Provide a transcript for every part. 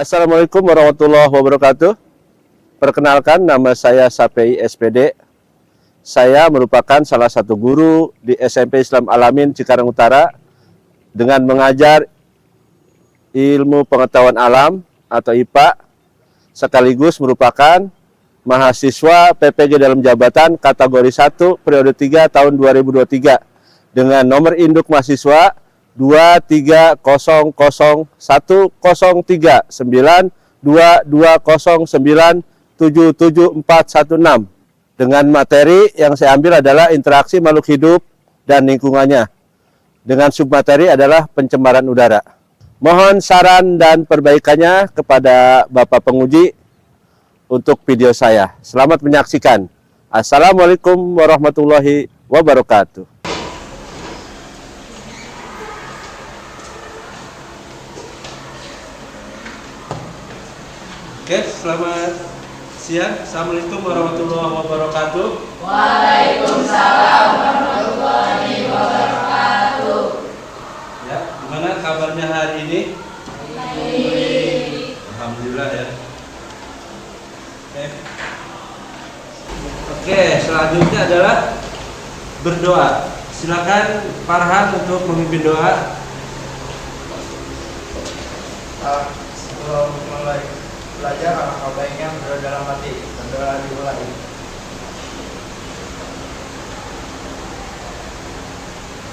Assalamualaikum warahmatullahi wabarakatuh. Perkenalkan, nama saya Sapei SPD. Saya merupakan salah satu guru di SMP Islam Alamin Cikarang Utara dengan mengajar ilmu pengetahuan alam atau IPA, sekaligus merupakan mahasiswa PPG dalam jabatan kategori 1 periode 3 tahun 2023 dengan nomor induk mahasiswa 23001092209774416. Dengan materi yang saya ambil adalah interaksi makhluk hidup dan lingkungannya. Dengan submateri adalah pencemaran udara. Mohon saran dan perbaikannya kepada Bapak penguji untuk video saya. Selamat menyaksikan. Assalamualaikum warahmatullahi wabarakatuh. Oke, selamat siang. Assalamualaikum warahmatullahi wabarakatuh. Waalaikumsalam warahmatullahi wabarakatuh. Ya, gimana kabarnya hari ini? Baik. Alhamdulillah ya. Oke, selanjutnya adalah berdoa. Silakan Farhan untuk memimpin doa. Sebelum mulai belajar, alangkah baiknya berdoa dalam hati. Berdoa dimulai.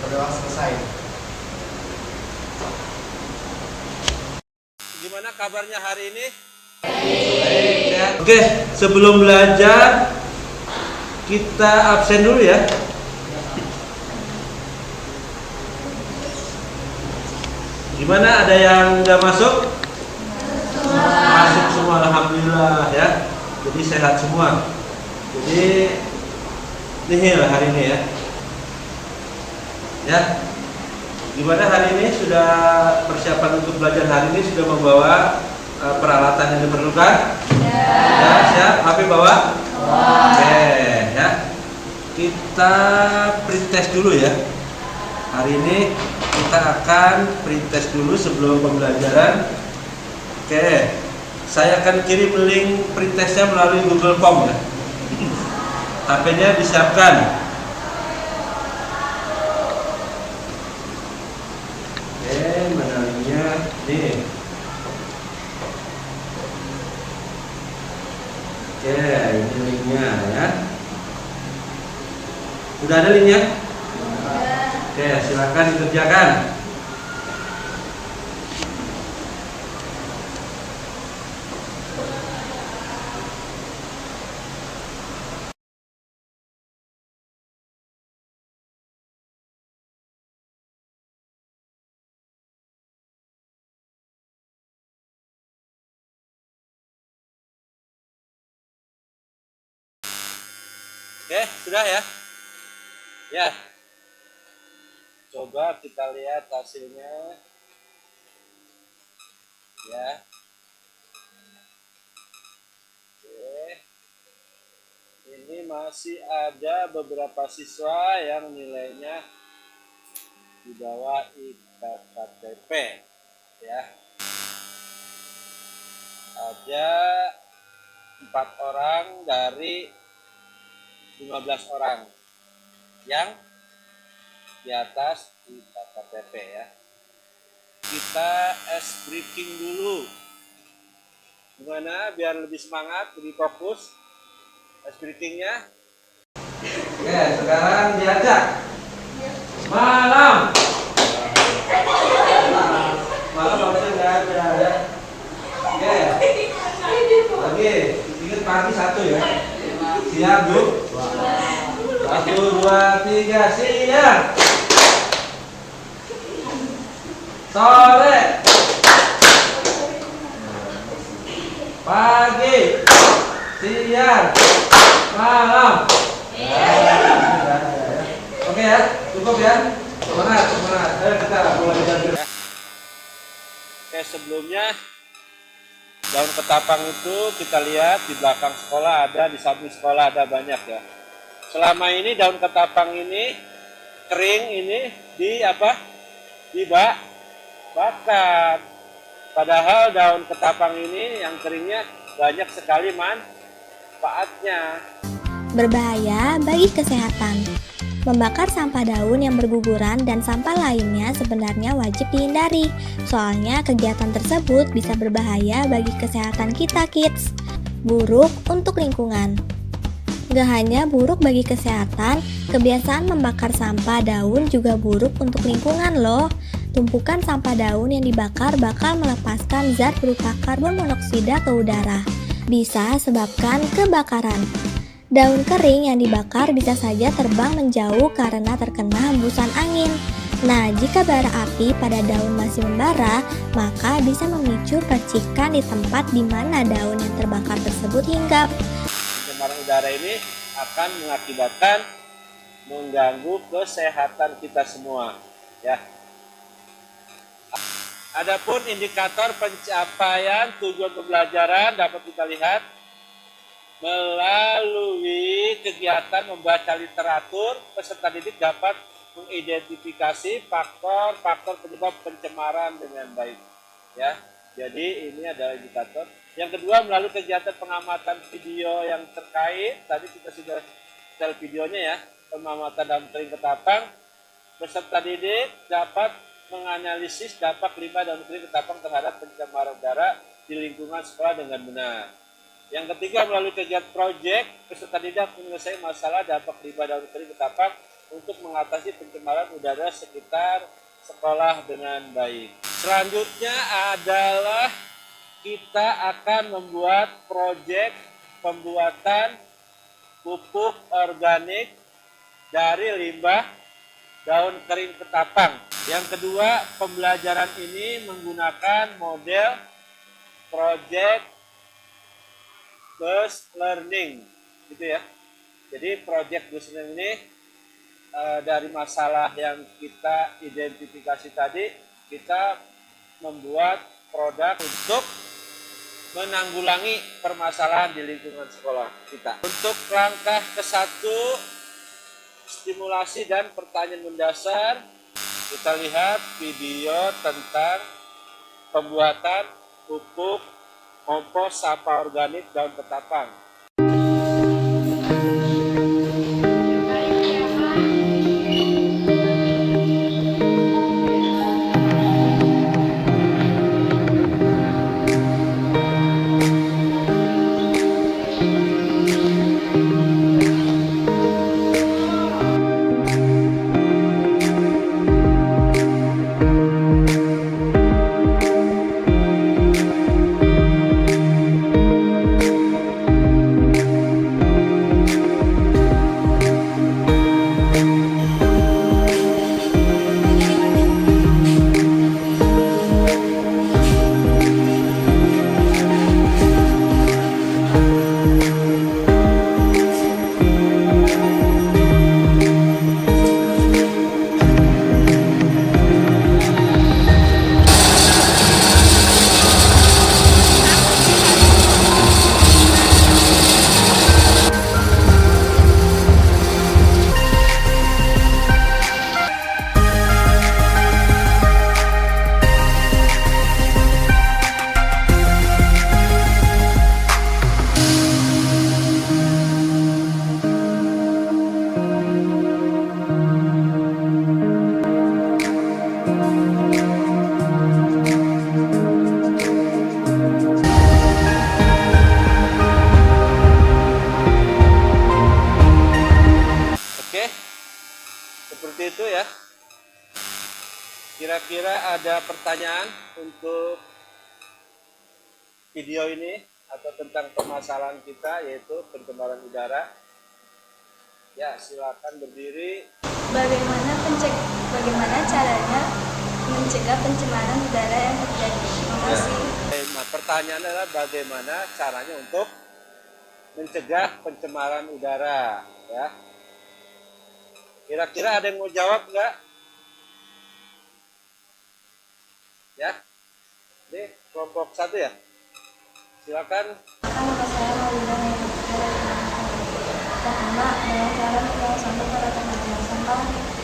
Berdoa selesai. Gimana kabarnya hari ini? Baik ya. Oke, sebelum belajar kita absen dulu ya. Gimana, ada yang udah masuk? Masuk semua, alhamdulillah ya. Jadi sehat semua. Jadi nihil hari ini ya. Ya. Gimana hari ini, sudah persiapan untuk belajar hari ini, sudah membawa peralatan yang diperlukan? Ya, siap. HP bawa? Oke ya. Kita pretest dulu ya. Hari ini kita akan pretest dulu sebelum pembelajaran. Oke, saya akan kirim link pretestnya melalui Google Form ya. HP-nya disiapkan. Oke, mana linknya? Nih. Oke, ini linknya ya. Udah ada linknya? Oke, silakan dikerjakan. Oke, sudah ya? Ya. Coba kita lihat hasilnya. Ya. Oke. Ini masih ada beberapa siswa yang nilainya di bawah IKKTP ya. Ada 4 orang dari 15 orang yang di atas IKKTP ya. Kita ice breaking dulu. Gimana biar lebih semangat, lebih fokus ice breakingnya? Oke, sekarang diajak. Malam. Malam harusnya nggak ada ya. Oke. Lagi, ingat pagi 1 ya. Siap, Bu. 1, 2, 3, siap. Sore. Pagi. Siang. Malam. Oke ya, cukup ya. Semangat, semangat. Ayo kita mulai belajar. Oke, sebelumnya daun ketapang itu kita lihat di belakang sekolah ada, di samping sekolah ada banyak ya. Selama ini daun ketapang ini kering ini di apa? Dibakar. Padahal daun ketapang ini yang keringnya banyak sekali manfaatnya. Berbahaya bagi kesehatan. Membakar sampah daun yang berguguran dan sampah lainnya sebenarnya wajib dihindari. Soalnya kegiatan tersebut bisa berbahaya bagi kesehatan kita, kids. Buruk untuk lingkungan. Gak hanya buruk bagi kesehatan, kebiasaan membakar sampah daun juga buruk untuk lingkungan loh. Tumpukan sampah daun yang dibakar bakal melepaskan zat berupa karbon monoksida ke udara. Bisa sebabkan kebakaran. Daun kering yang dibakar bisa saja terbang menjauh karena terkena hembusan angin. Nah, jika bara api pada daun masih membara, maka bisa memicu percikan di tempat di mana daun yang terbakar tersebut hinggap. Pencemaran udara ini akan mengakibatkan mengganggu kesehatan kita semua, ya. Adapun indikator pencapaian tujuan pembelajaran dapat kita lihat melalui kegiatan membaca literatur. Peserta didik dapat mengidentifikasi faktor-faktor penyebab pencemaran dengan baik, ya. Jadi ini adalah indikator. Yang kedua, melalui kegiatan pengamatan video yang terkait, tadi kita sudah share videonya ya, pengamatan daun kering ketapang, peserta didik dapat menganalisis dampak limbah daun kering ketapang terhadap pencemaran udara di lingkungan sekolah dengan benar. Yang ketiga, melalui kegiatan proyek, peserta didik menyelesaikan masalah dampak limbah daun kering ketapang untuk mengatasi pencemaran udara sekitar sekolah dengan baik. Selanjutnya adalah kita akan membuat proyek pembuatan pupuk organik dari limbah daun kering ketapang. Yang kedua, pembelajaran ini menggunakan model project based learning, gitu ya. Jadi project based learning ini dari masalah yang kita identifikasi tadi, kita membuat produk untuk menanggulangi permasalahan di lingkungan sekolah kita. Untuk langkah ke-1, stimulasi dan pertanyaan mendasar, kita lihat video tentang pembuatan pupuk kompos sampah organik daun ketapang. Seperti itu ya. Kira-kira ada pertanyaan untuk video ini atau tentang permasalahan kita, yaitu pencemaran udara? Ya, silakan berdiri. Bagaimana caranya mencegah pencemaran udara yang terjadi? Terima kasih. Nah, pertanyaan adalah bagaimana caranya untuk mencegah pencemaran udara, ya. Kira-kira ada yang mau jawab nggak? Ya, ini kelompok 1 ya. Silakan. Nama saya Maulida pertama, dengan cara membuang sampah pada tempat sampah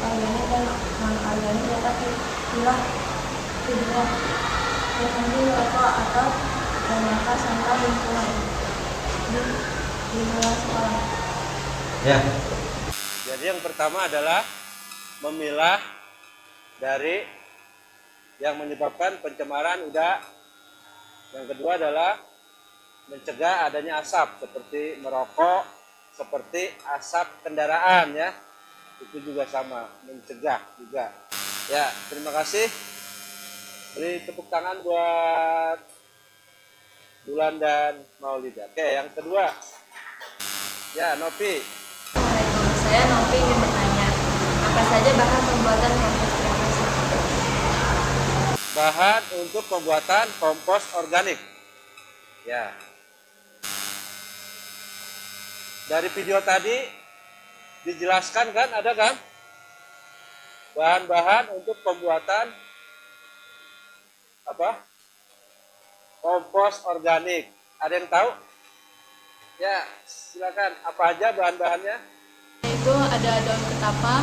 organik dan non-organik dapat dipilah. Kedua, berhenti merokok atau membakar sampah lingkungan di lingkungan sekolah. Ya. Jadi yang pertama adalah memilah dari yang menyebabkan pencemaran udara. Yang kedua adalah mencegah adanya asap seperti merokok, seperti asap kendaraan ya. Itu juga sama, mencegah juga. Ya, terima kasih. Beri tepuk tangan buat Bulan dan Maulida. Oke, yang kedua. Ya, Novi. Assalamualaikum, saya Novi ingin bertanya, apa saja bahan pembuatan kompos terpasang? Bahan untuk pembuatan kompos organik. Ya. Dari video tadi dijelaskan kan, ada kan? Bahan-bahan untuk pembuatan apa? Kompos organik. Ada yang tahu? Ya, silakan. Apa aja bahan-bahannya? Itu ada daun ketapa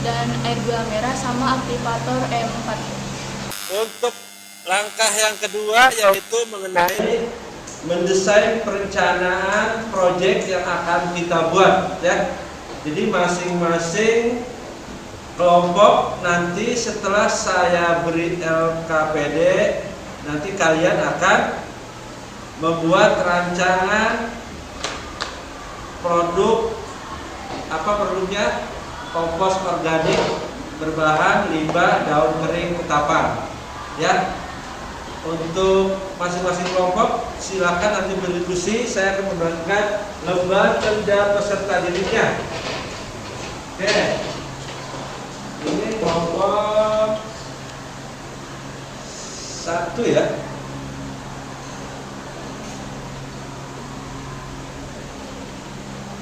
dan air gula merah sama aktivator E4. Untuk langkah yang kedua yaitu mengenai mendesain perencanaan proyek yang akan kita buat ya. Jadi masing-masing kelompok nanti setelah saya beri LKPD nanti kalian akan membuat rancangan produk apa produknya kompos organik berbahan limbah daun kering ketapang ya. Untuk masing-masing kelompok silakan nanti berdiskusi. Saya akan membagikan lembar kerja peserta didiknya. Oke, ini kelompok 1 ya.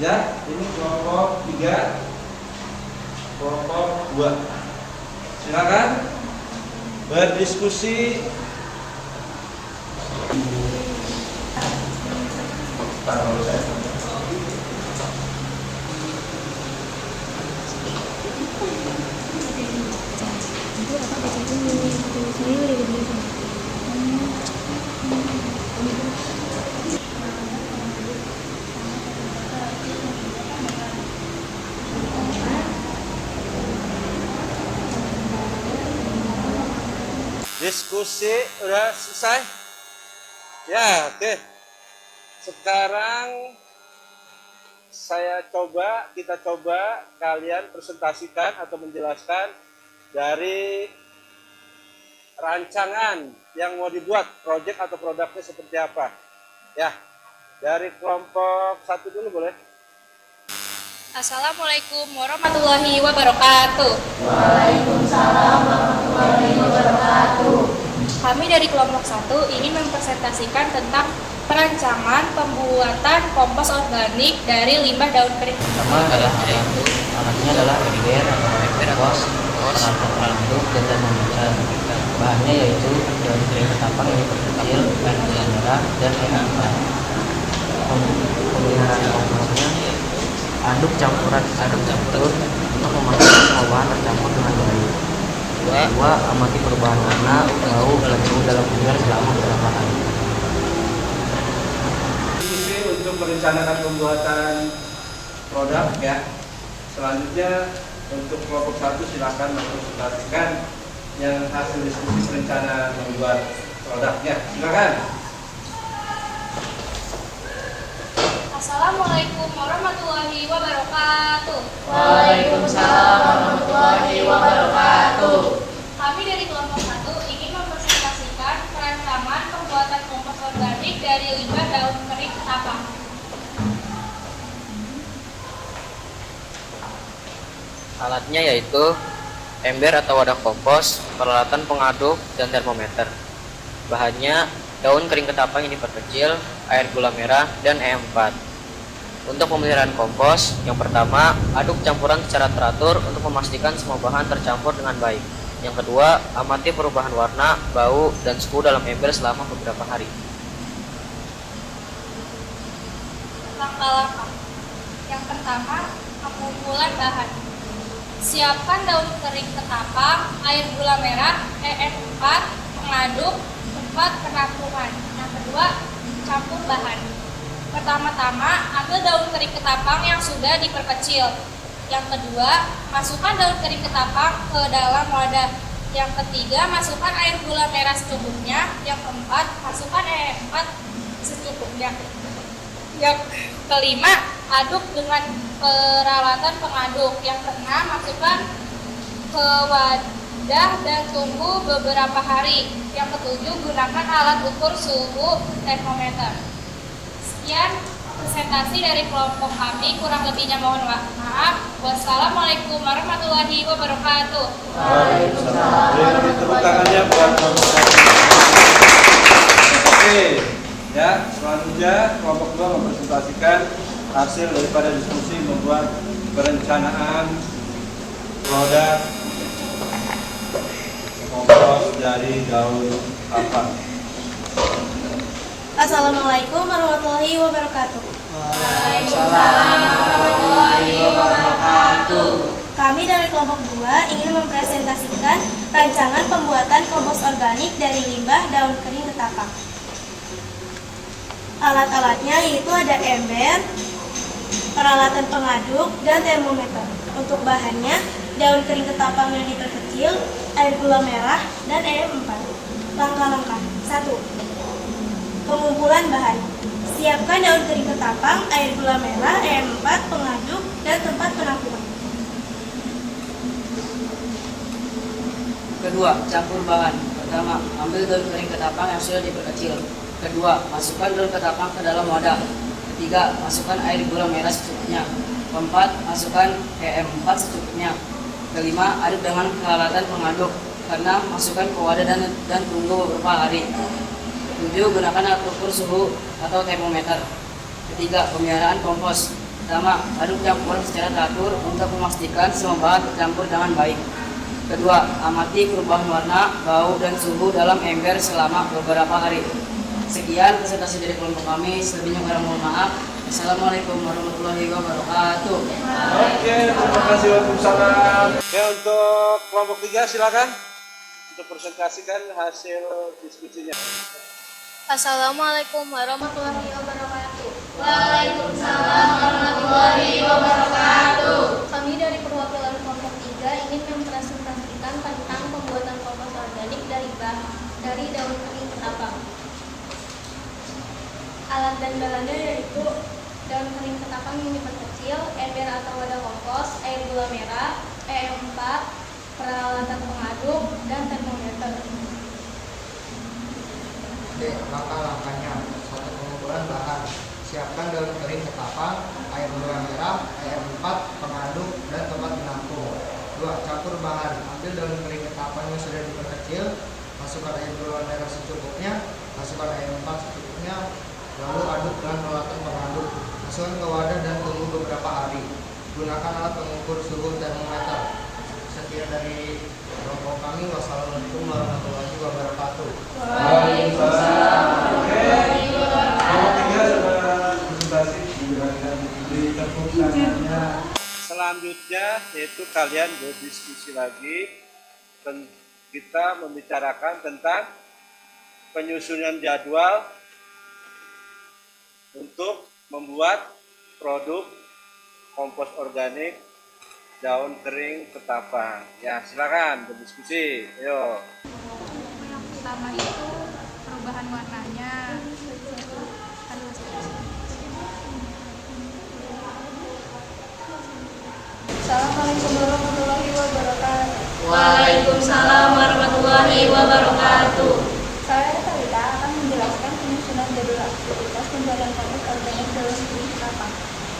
Ya, ini kelompok 3, kelompok 2. Silakan berdiskusi. Diskusi udah selesai? Ya, oke. Sekarang kita coba kalian presentasikan atau menjelaskan dari rancangan yang mau dibuat, proyek atau produknya seperti apa. Ya, dari kelompok 1 dulu boleh. Assalamualaikum warahmatullahi wabarakatuh. Waalaikumsalam warahmatullahi wabarakatuh. Kami dari kelompok 1 ingin mempresentasikan tentang perancangan pembuatan kompos organik dari limbah daun kering. Pertama adalah alatnya adalah ember atau kompos, peralatan aduk dan termometer. Bahannya yaitu daun kering ketapang yang diperkecil, air gula merah dan air hangat. Pemeliharaan komposnya aduk campuran campur untuk memastikan semua bahan tercampur dengan baik. Kedua, amati perubahan warna, bau, dan suhu dalam ember selama beberapa hari. Diskusi untuk merencanakan pembuatan produk ya. Selanjutnya untuk kelompok 1 silakan mempresentasikan yang hasil diskusi perencanaan membuat produknya. Silakan. Assalamualaikum warahmatullahi wabarakatuh. Waalaikumsalam warahmatullahi wabarakatuh. Kami dari kelompok 1 ingin mempresentasikan perancangan pembuatan kompos organik dari limbah daun kering ketapang. Alatnya yaitu ember atau wadah kompos, peralatan pengaduk, dan termometer. Bahannya daun kering ketapang yang diperkecil, air gula merah, dan E4. Untuk pemeliharaan kompos, yang pertama, aduk campuran secara teratur untuk memastikan semua bahan tercampur dengan baik. Yang kedua, amati perubahan warna, bau, dan suhu dalam ember selama beberapa hari. Langkah-langkah. Yang pertama, pengumpulan bahan. Siapkan daun kering ketapang, air gula merah, E4, pengaduk, keempat, penampungan. Yang kedua, campur bahan. Pertama-tama, ambil daun kering ketapang yang sudah diperkecil. Yang kedua, masukkan daun kering ketapang ke dalam wadah. Yang ketiga, masukkan air gula merah secukupnya. Yang keempat, masukkan air 4 secukupnya. Yang kelima, aduk dengan peralatan pengaduk. Yang keenam, masukkan ke wadah dan tunggu beberapa hari. Yang ketujuh, gunakan alat ukur suhu termometer. Sekian presentasi dari kelompok kami, kurang lebihnya mohon maaf. Wassalamualaikum warahmatullahi wabarakatuh. Waalaikumsalam. Beri tepuk tangannya buat kelompok kami. Oke, ya selanjutnya kelompok 2 mempresentasikan hasil daripada diskusi membuat perencanaan produk kompos dari daun kapang. Assalamualaikum warahmatullahi wabarakatuh. Waalaikumsalam warahmatullahi wabarakatuh. Kami dari kelompok 2 ingin mempresentasikan rancangan pembuatan kompos organik dari limbah daun kering ketapang. Alat-alatnya yaitu ada ember, peralatan pengaduk, dan termometer. Untuk bahannya, daun kering ketapang yang diperkecil, air gula merah, dan air 4. Langkah-langkah. 1. Pengumpulan bahan. Siapkan daun kering ketapang, air gula merah, air 4, pengaduk, dan tempat penampungan. Kedua, campur bahan. Pertama, ambil daun kering ketapang yang sudah diperkecil. Kedua, masukkan daun ketapang ke dalam wadah. Ketiga, masukkan air gula merah secukupnya. Keempat, masukkan EM4 secukupnya. Kelima, aduk dengan peralatan pengaduk. Keenam, masukkan ke wadah dan tunggu beberapa hari. Ketujuh, gunakan alat ukur suhu atau termometer. Ketiga, pemeliharaan kompos. Pertama, aduk campuran secara teratur untuk memastikan semua bahan tercampur dengan baik. Kedua, amati perubahan warna, bau, dan suhu dalam ember selama beberapa hari. Sekian presentasi dari kelompok kami. Selebihnya mohon maaf. Assalamualaikum warahmatullahi wabarakatuh. Oke, terima kasih. Waalaikumsalam. Oke, untuk kelompok 3 silakan untuk presentasikan hasil diskusinya. Assalamualaikum warahmatullahi wabarakatuh. Waalaikumsalam warahmatullahi wabarakatuh. Kami dari perwakilan kelompok 3 ingin mempresentasikan tentang pembuatan kompos organik dari daun kering ketapang. Alat dan bahannya yaitu daun kering ketapang yang diperkecil, ember atau wadah kompos, air gula merah, EM4, peralatan pengaduk, dan termometer. Oke, langkah-langkahnya. 1. Pengumpulan bahan. Siapkan daun kering ketapang, air gula merah, air 4, pengaduk, dan tempat menampung. 2. Campur bahan. Ambil daun kering ketapang yang sudah diperkecil, masukkan air gula merah secukupnya, masukkan air 4 secukupnya, lalu aduk dengan peralatan pengaduk. Masukkan ke wadah dan tunggu beberapa hari. Gunakan alat pengukur suhu termometer. Sekian dari kelompok kami. Wassalamualaikum warahmatullahi wabarakatuh. Waalaikumsalam. Oke, kelompok 3 sudah presentasi, silakan beri tepuk tangannya. Selanjutnya yaitu kalian berdiskusi lagi. Kita membicarakan tentang penyusunan jadwal untuk membuat produk kompos organik daun kering ketapang. Ya, silakan berdiskusi. Ayo. Yang pertama itu perubahan warnanya. Assalamualaikum warahmatullahi wabarakatuh. Waalaikumsalam warahmatullahi wabarakatuh. Saya Talita akan menjelaskan penyusunan jadwal aktivitas pembuatan kompos organik daun kering ketapang.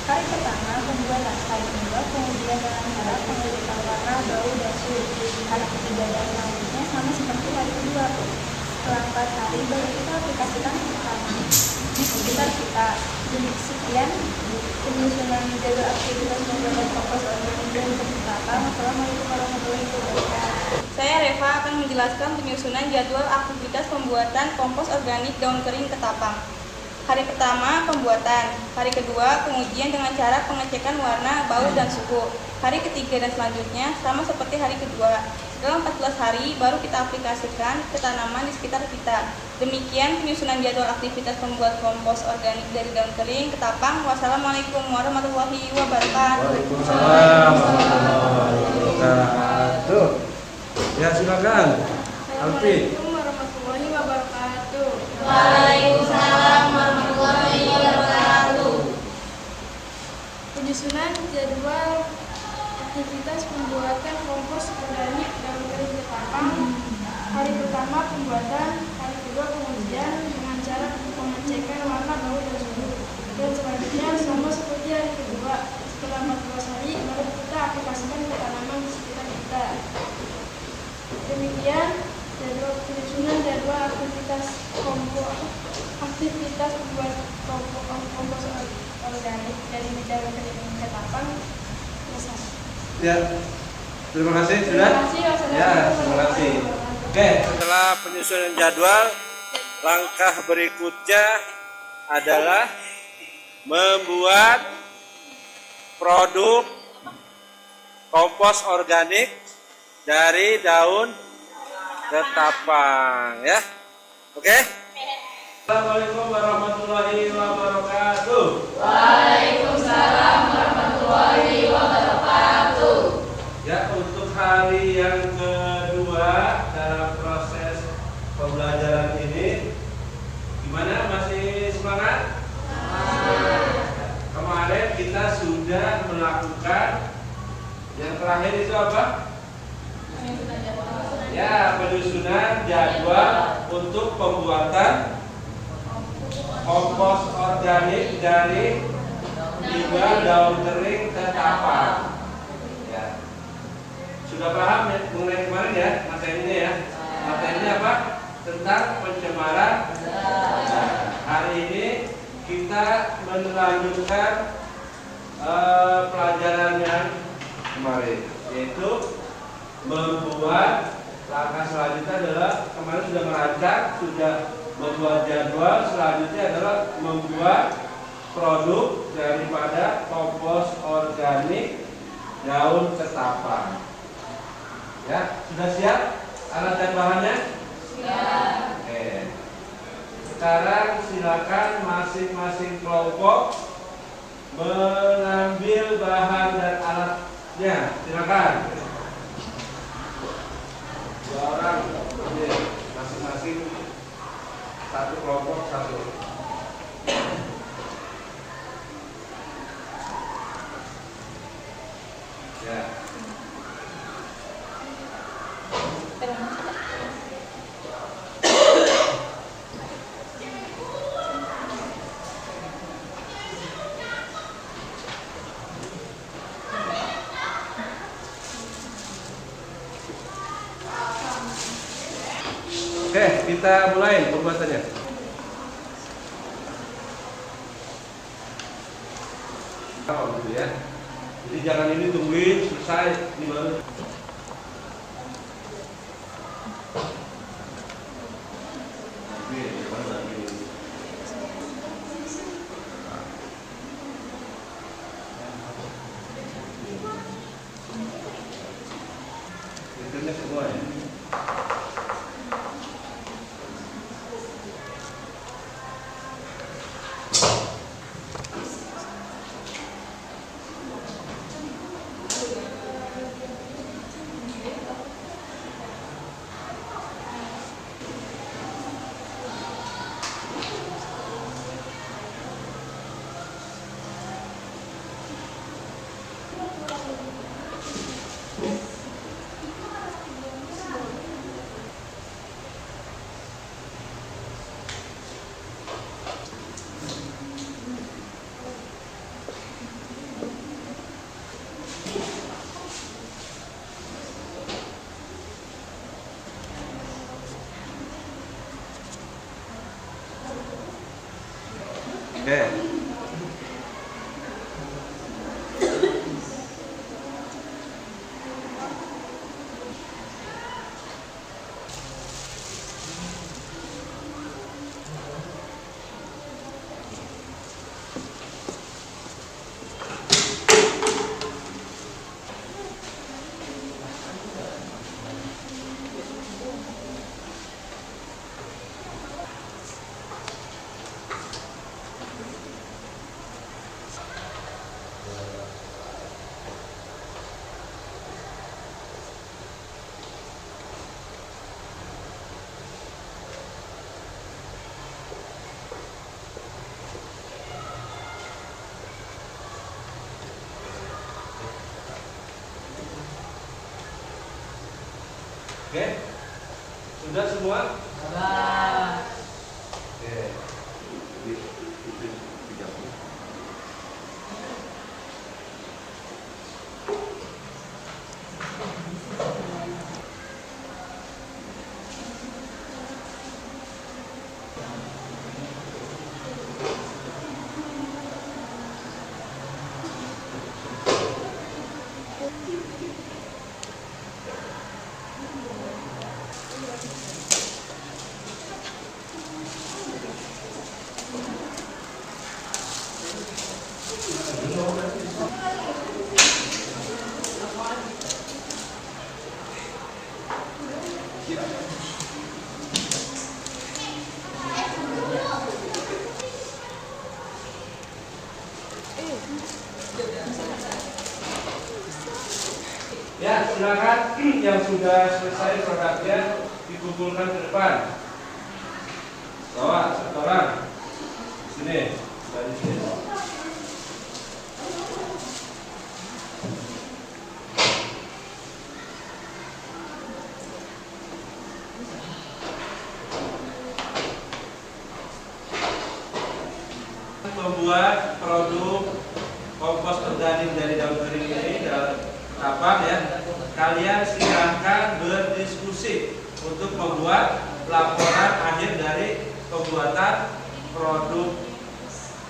Hari pertama pembuatan, hari kedua pengujian dengan cara pengelidikan warna, bau, dan suhu. Hari ketiga dan selanjutnya sama seperti hari kedua. Setelah 4 hari baru kita aplikasikan pertama di sekitar kita. Sekian penyusunan jadwal aktivitas pembuatan kompos organik daun kering ketapang. Assalamualaikum warahmatullahi wabarakatuh. Saya Reva akan menjelaskan penyusunan jadwal aktivitas pembuatan kompos organik daun kering ketapang. Hari pertama, pembuatan. Hari kedua, pengujian dengan cara pengecekan warna, bau, dan suhu. Hari ketiga dan selanjutnya sama seperti hari kedua. Dalam 14 hari baru kita aplikasikan ke tanaman di sekitar kita. Demikian penyusunan jadwal aktivitas membuat kompos organik dari daun kering ketapang. Wassalamualaikum warahmatullahi wabarakatuh. Waalaikumsalam warahmatullahi wabarakatuh. Ya, silakan. Alfi. Assalamualaikum warahmatullahi wabarakatuh. Waalaikumsalam warahmatullahi wabarakatuh. Penyusunan jadwal aktivitas pembuatan kompos organik daun kering ketapang. Hari pertama pembuatan, hari kedua pengujian dengan cara pengecekan warna bau dan suhu. Dan selanjutnya sama seperti hari kedua. Setelah 14 hari baru kita aplikasikan ke tanaman di sekitar kita. Demikian jadwal penyusunan jadwal aktivitas membuat kompos organik dari daun kering ketapang selesai. Ya, terima kasih sudah. Ya, terima kasih. Oke, setelah penyusunan jadwal, langkah berikutnya adalah membuat produk kompos organik dari daun ketapang, ya. Oke? Assalamualaikum warahmatullahi wabarakatuh. Waalaikumsalam warahmatullahi wabarakatuh. Ya, untuk hari yang kedua dalam proses pembelajaran ini, gimana? Masih semangat? Kemarin kita sudah melakukan yang terakhir itu apa? Ya, penyusunan jadwal untuk pembuatan kompos organik dari limbah daun kering ketapang. Ya. Sudah paham ya mengenai kemarin ya materinya ya? Materinya apa? Tentang pencemaran. Nah, hari ini kita melanjutkan pelajaran yang kemarin, yaitu membuat. Langkah selanjutnya adalah kemarin sudah merancang, sudah membuat jadwal. Selanjutnya adalah membuat produk daripada kompos organik daun ketapang. Ya, sudah siap alat dan bahannya? Siap. Oke. Sekarang silakan masing-masing kelompok mengambil bahan dan alatnya. Silakan. 2 orang, masing-masing satu kelompok satu. Ya. Oke, kita mulai pembuatannya. Oh, gitu ya. Jadi jangan ini tungguin selesai ini baru. Ini semua ya. Oke? Sudah semua? Sudah. Oke. Ya, silakan yang sudah selesai produknya dikumpulkan ke depan. Bawa satu orang. Sini, dari sini. Membuat produk kompos organik dari daun kering ini apa ya? Kalian silahkan berdiskusi untuk membuat laporan akhir dari pembuatan produk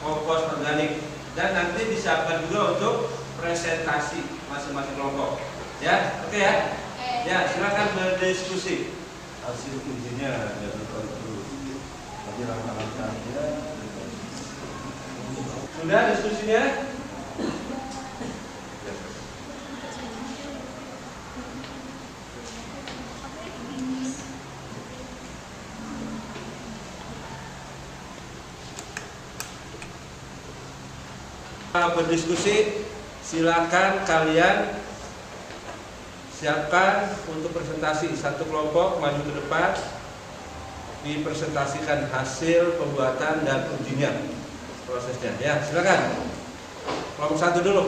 kompos organik dan nanti disiapkan juga untuk presentasi masing-masing kelompok. Ya, oke ya? Ya, silakan berdiskusi. Hasil ujinya jangan terlalu tapi langkah-langkahnya. Sudah diskusinya? Berdiskusi, silakan kalian siapkan untuk presentasi. Satu kelompok maju ke depan, dipresentasikan hasil pembuatan dan ujinya, prosesnya. Ya, silakan. Kelompok satu dulu.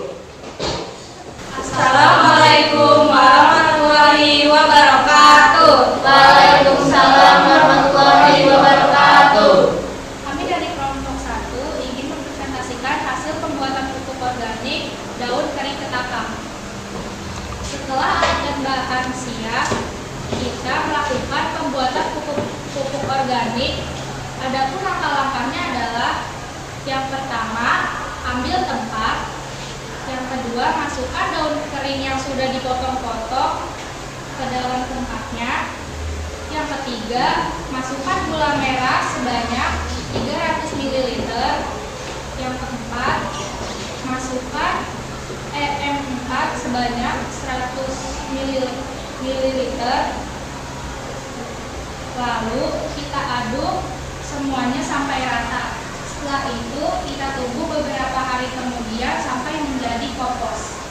Assalamualaikum warahmatullahi wabarakatuh. Waalaikumsalam warahmatullahi wabarakatuh. Kami dari kelompok 1 ingin mempresentasikan hasil pembuatan pupuk organik daun kering ketapang. Setelah alat bahan siap, kita melakukan pembuatan pupuk organik. Adapun langkah-langkahnya adalah yang pertama, ambil tempat. Yang kedua, masukkan daun kering yang sudah dipotong-potong ke dalam tempatnya. Yang ketiga, masukkan gula merah sebanyak 300 ml. Yang keempat, masukkan EM4 sebanyak 100 ml. Lalu kita aduk semuanya sampai rata. Setelah itu kita tunggu beberapa hari kemudian sampai menjadi kompos.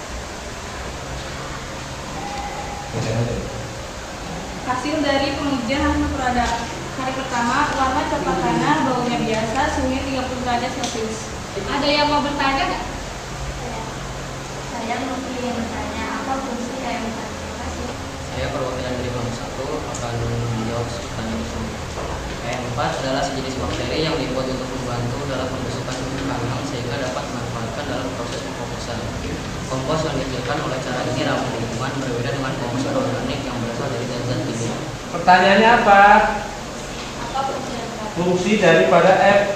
Hasil dari pengujian hasil produk. Hari pertama, warna coklat tanah, baunya biasa, suhunya 30 derajat Celcius. Ada yang mau bertanya nggak? Saya mungkin bertanya apa fungsi EM4? Terima kasih. Saya perwakilan dari kelompok 1 akan menjawab pertanyaan tersebut. EM4 adalah sejenis bakteri yang dibuat untuk membantu dalam pembusukan sumber kandang sehingga dapat dimanfaatkan dalam proses pengkomposan. Kompos yang dihasilkan oleh cara ini ramah lingkungan, berbeda dengan kompos organik yang berasal dari zat-zat kimia. Pertanyaannya apa? Apa fungsi EM4? Fungsi daripada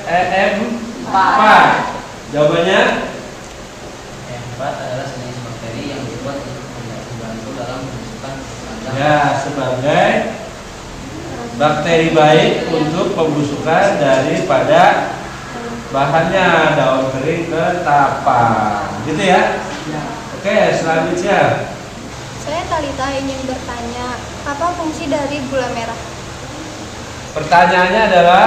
EM4. Jawabannya? EM4 adalah sejenis bakteri yang dibuat untuk membantu dalam pembusukan sumber kandang. Ya, sebagai bakteri baik untuk pembusukan daripada bahannya daun kering ketapang. Gitu ya? Oke, selanjutnya. Saya Talita ingin bertanya, apa fungsi dari gula merah? Pertanyaannya adalah,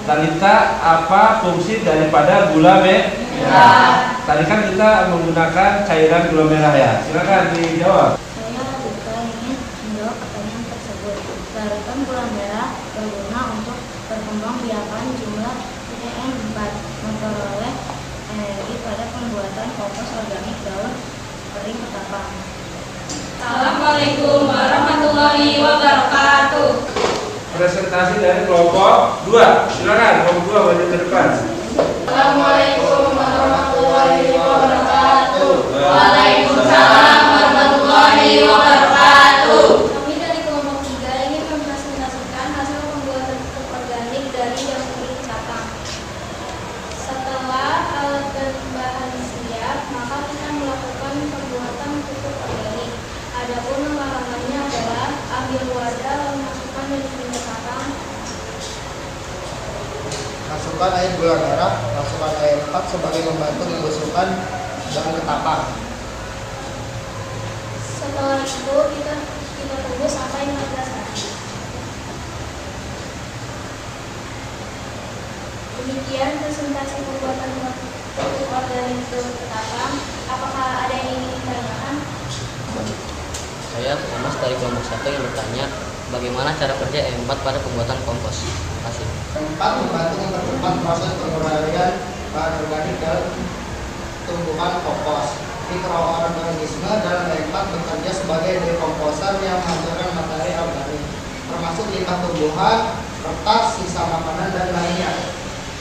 Talita, apa fungsi daripada gula merah? Tadi kan kita menggunakan cairan gula merah ya. Silakan dijawab. Saya juga ingin menjawab pertanyaan tersebut. Larutan gula merah berguna untuk perkembangbiakan jumlah EM4, memperoleh energi pada pembuatan kompos organik daun kering ketapang. Assalamualaikum warahmatullahi warahmatullahi wabarakatuh. Presentasi dari kelompok 2. Silakan kelompok 2 maju ke depan. Assalamualaikum warahmatullahi wabarakatuh. Waalaikumsalam warahmatullahi wabarakatuh. Kami dari kelompok 3 ingin mempresentasikan hasil pembuatan pupuk organik dari daun kering ketapang. Setelah alat dan bahan siap, maka kita melakukan pembuatan pupuk organik. Adapun nama-namanya adalah ambil wadah lalu masukkan daun kering ketapang. Masukkan air gula merah, masukkan air 4 sebagai membantu membusukkan daun ketapang. Setelah itu kita tunggu sampai 15 hari. Demikian presentasi pembuatan pupuk organik daun ketapang. Apakah ada yang ingin ditanyakan? Saya Thomas dari kelompok 1 yang bertanya, bagaimana cara kerja E4 pada pembuatan kompos? Terima kasih. Keempat, membantu mempercepat proses penguraian bahan organik dalam tumbuhan kompos. Mikroorganisme dalam E4 bekerja sebagai dekomposer yang menghasilkan materi organik, termasuk limbah tumbuhan, kertas, sisa makanan, dan lainnya.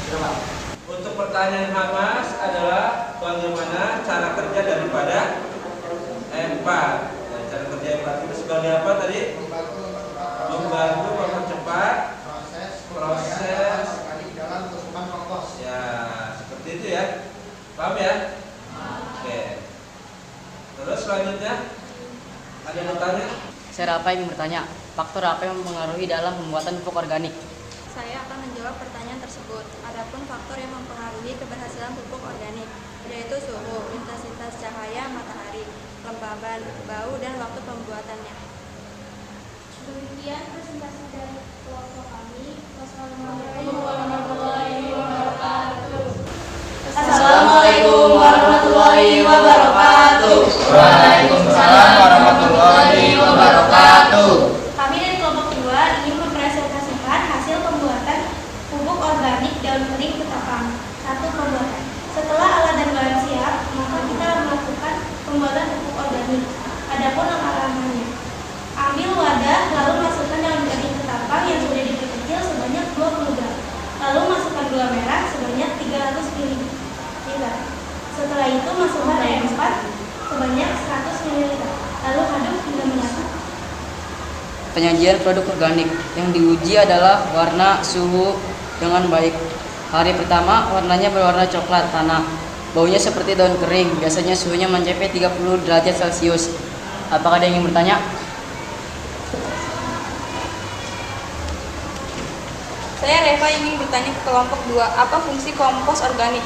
Terima kasih. Untuk pertanyaan Hamas adalah bagaimana cara kerja daripada E4. Dan cara kerja E4 itu sebagai apa tadi? Membantu mempercepat proses organik dalam tumbuhan kompos. ya, seperti itu ya. Paham ya? Oke. Terus selanjutnya ada yang bertanya? Saya Rafa ingin bertanya, faktor apa yang mempengaruhi dalam pembuatan pupuk organik? Saya akan menjawab pertanyaan tersebut. Adapun faktor yang mempengaruhi keberhasilan pupuk organik yaitu suhu, intensitas cahaya matahari, kelembaban, bau, dan waktu pembuatannya. Demikian presentasi dari kelompok kami. Wassalamualaikum warahmatullahi wabarakatuh. Assalamualaikum warahmatullahi wabarakatuh. Waalaikumsalam warahmatullahi wabarakatuh. Kami dari kelompok 2 ingin mempresentasikan hasil pembuatan pupuk organik daun kering ketapang. 1. Pembuatan. Setelah alat dan bahan siap, maka kita melakukan pembuatan pupuk organik. Adapun nama-namanya, ambil wadah lalu masukkan daun kering ketapang yang sudah diperkecil sebanyak 20 gram. Lalu masukkan gula merah sebanyak 300 ml. Setelah itu masukkan air 4 sebanyak 100 ml. Lalu aduk hingga menyatu. Penyajian produk organik yang diuji adalah warna, suhu dengan baik. Hari pertama warnanya berwarna coklat tanah. Baunya seperti daun kering, biasanya suhunya mencapai 30 derajat Celcius. Apakah ada yang ingin bertanya? Saya Reva ingin bertanya ke kelompok 2, apa fungsi kompos organik?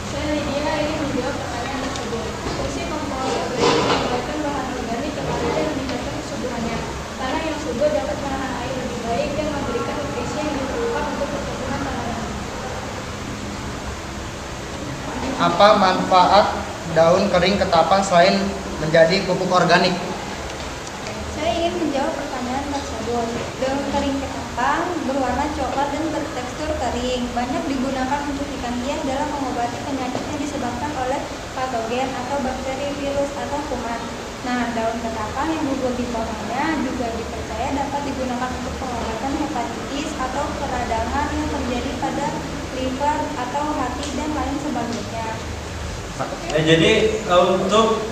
Saya Lydia ingin menjawab pertanyaan tersebut. Fungsi kompos organik membuatkan bahan organik kepada yang meningkatkan kesuburannya. Tanah yang subur dapat menahan air lebih baik dan memberikan nutrisi yang diperlukan untuk pertumbuhan tanaman. Apa manfaat daun kering ketapang selain menjadi pupuk organik? Saya ingin menjawab pertanyaan tersebut. Daun kering ketapang berwarna coklat dan bertekstur kering. Banyak digunakan untuk ikan hias dalam mengobati penyakit yang disebabkan oleh patogen atau bakteri, virus, atau kuman. Nah, daun ketapang yang gugur di pohonnya juga dipercaya dapat digunakan untuk pengobatan hepatitis atau peradangan yang terjadi pada liver atau hati dan lain sebagainya. Jadi untuk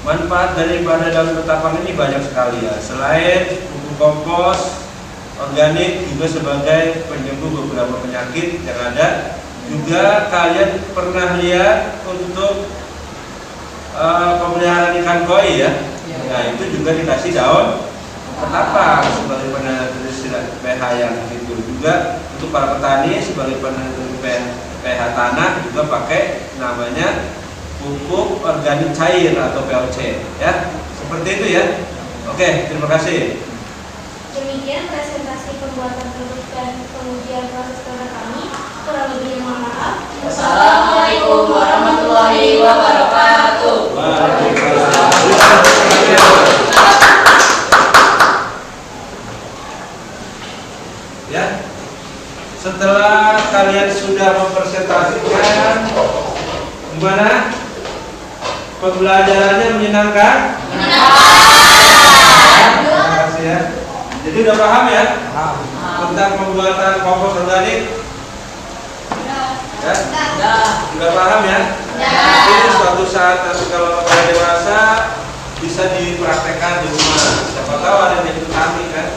manfaat daripada daun ketapang ini banyak sekali ya. Selain pupuk kompos organik juga sebagai penyembuh beberapa penyakit yang ada. Juga kalian pernah lihat untuk pemeliharaan ikan koi ya. Nah itu juga dikasih daun ketapang sebagai penentu pH yang itu. Juga untuk para petani sebagai penentu pH tanah juga pakai namanya pupuk organik cair atau POC ya. Seperti itu ya. Oke, terima kasih. Demikian presentasi pembuatan produk dan pengujian proses produk kami. Kurang lebihnya mohon maaf. Assalamualaikum warahmatullahi wabarakatuh. Ya. Setelah kalian sudah mempresentasikan gimana Pembelajarannya menyenangkan? Terima kasih ya. Jadi udah paham ya? Tentang pembuatan kompos organik? Ya? Sudah paham ya? Mungkin suatu saat nanti kalau pada dewasa bisa dipraktekkan di rumah. Siapa tahu ada yang ikut kami kan?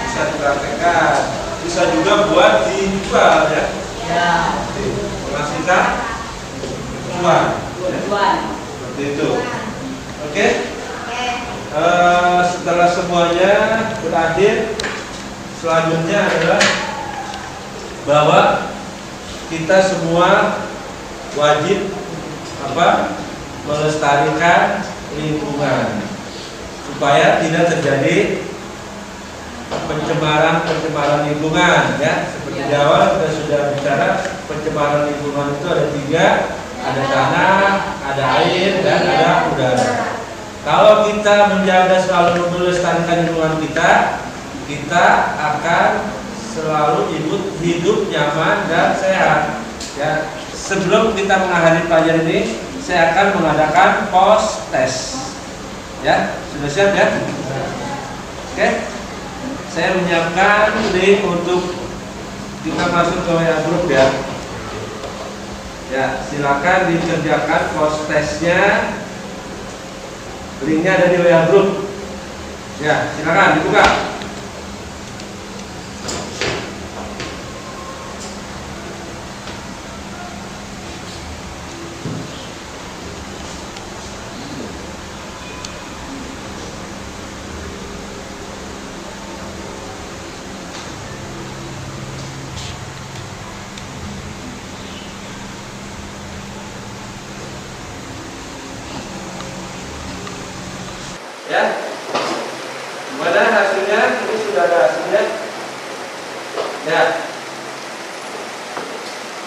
Bisa dipraktekkan. Bisa juga buat dijual ya? Menghasilkan cuan. Seperti itu. Oke? Setelah semuanya berakhir, selanjutnya adalah bahwa kita semua wajib melestarikan lingkungan supaya tidak terjadi pencemaran lingkungan ya. Seperti di awal kita sudah bicara, pencemaran lingkungan itu ada 3, ada tanah, ada air, dan ada udara. Kalau kita menjaga selalu melestarikan lingkungan kita akan selalu hidup nyaman dan sehat. Ya, sebelum kita mengakhiri pelajaran ini, saya akan mengadakan post test. Ya, sudah siap ya? Oke. Saya menyiapkan link untuk kita masuk ke WA group ya. Ya, silakan dikerjakan post testnya. Linknya ada di WA group. Ya, silakan dibuka. Ya, gimana hasilnya? Ini sudah ada hasilnya.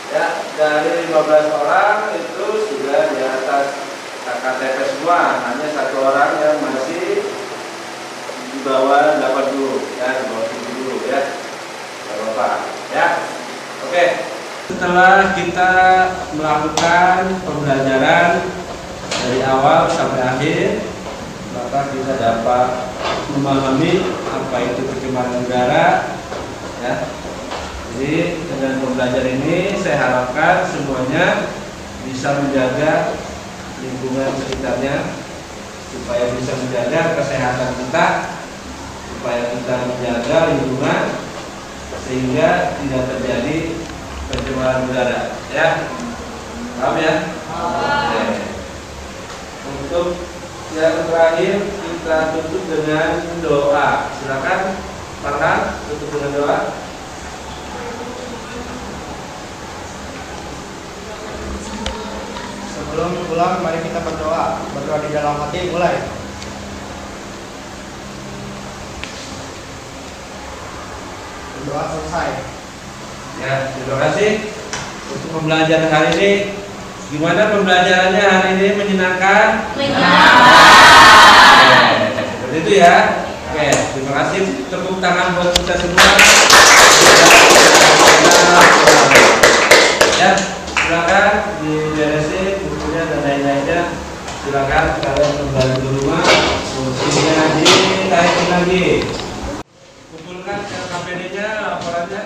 Ya, dari 15 orang itu sudah di atas KKTP semua. Hanya 1 orang yang masih di bawah 80, ya, di bawah 70 ya. Tidak apa-apa, ya. Oke. Setelah kita melakukan pembelajaran dari awal sampai akhir, maka kita dapat memahami apa itu pencemaran udara ya. Jadi dengan pembelajaran ini saya harapkan semuanya bisa menjaga lingkungan sekitarnya supaya bisa menjaga kesehatan kita, supaya kita menjaga lingkungan sehingga tidak terjadi pencemaran udara ya. Paham ya? Oke. Untuk yang terakhir kita tutup dengan doa. Silakan Farhan tutup dengan doa. Sebelum pulang, mari kita berdoa. Berdoa di dalam hati, mulai. Berdoa selesai. Ya, terima kasih untuk pembelajaran hari ini. Gimana pembelajarannya hari ini? Menyenangkan? Seperti itu ya. Oke, terima kasih. Tepuk tangan buat kita semua. Ya, silakan diberesin bukunya dan lain-lainnya. Silakan kalian kembali ke rumah. Fungsinya ditaikin lagi. Kumpulkan KPD-nya, laporannya.